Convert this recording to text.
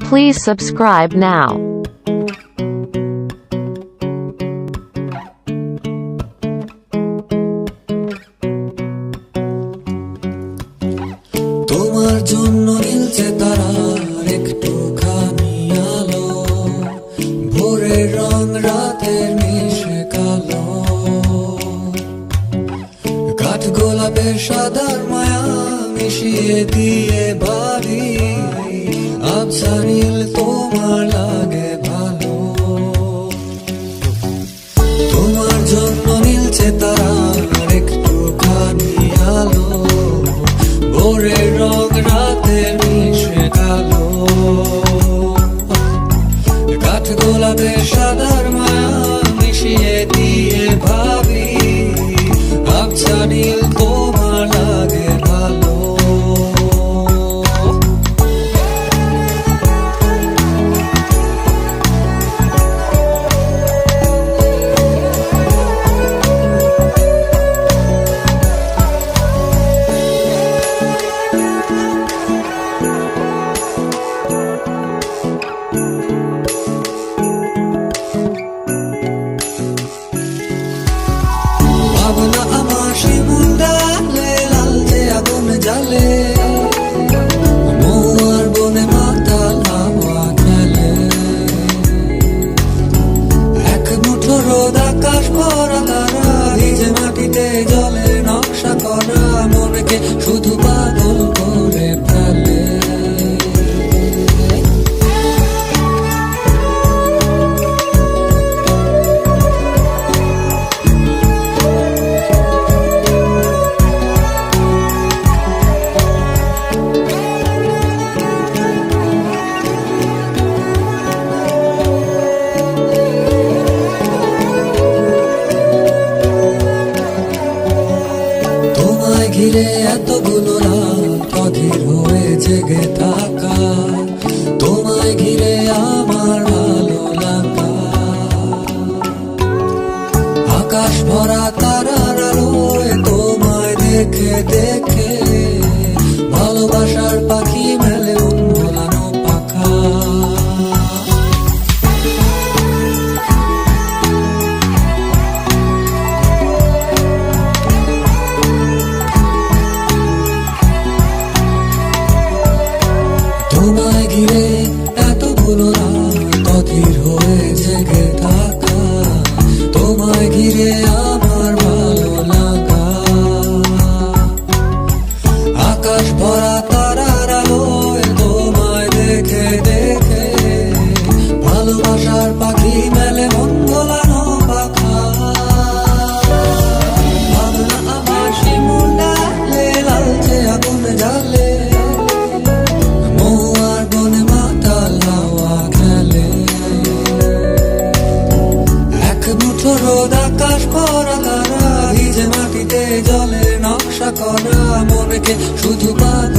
Please subscribe now. তোমার জন্য নীলছে তারার একটুখানি আলো, ভোরের রং রাতের মিশে কালো, কাঠ গোলাপের সাদার মায়া মিশিয়ে দিয়ে ভাবি আবছা নীল তোমার লাগে ভালো। তোমার জন্য নীলছে তারার একটুখানি আলো, ভোরের রং রাতের মিশে কালো, কাঠ গোলাপের সাদার মায়া মিশিয়ে দিয়ে ভাবি আবছা নীল তোমার লাগে ভালো। ভাবনা আমার শিমুল ডালে লালচে আগুন জ্বালে, মহুয়ার বনে মাতাল হাওয়া খেলে, এক মুঠো রোদ আকাশ ভরা তারা, ভিজে মাটিতে জলের নকশা করা মনকে শুধু পাগল করে ফেলে। তোমায় ঘিরে এতগুলো রাত অধীর হয়ে জেগে থাকা, তোমায় ঘিরে আমার ভালো লাগা, আকাশ ভরা তারার আলোয় তোমায় দেখে দেখে ভালোবাসার পাখি মেলে উন্মোলানো পাখা। তোমায় ঘিরে এতগুলো রাত অধীর হয়ে জেগে থাকা, তোমায় ঘিরে আমার ভালো লাগা, আকাশ ভরা তারার আলোয় তোমায় দেখে দেখে ভালোবাসার পাখি মেলে মন ভোলানো পাখা। ভাবনা আমার শিমুল ডালে লালচে আগুন জ্বালে, মহুয়ার বনে মাতাল হাওয়া খেলে, এক মুঠো রোদ আকাশ ভরা তারা, ভিজে মাটিতে জলের নকশা করা মনকে শুধু পাগল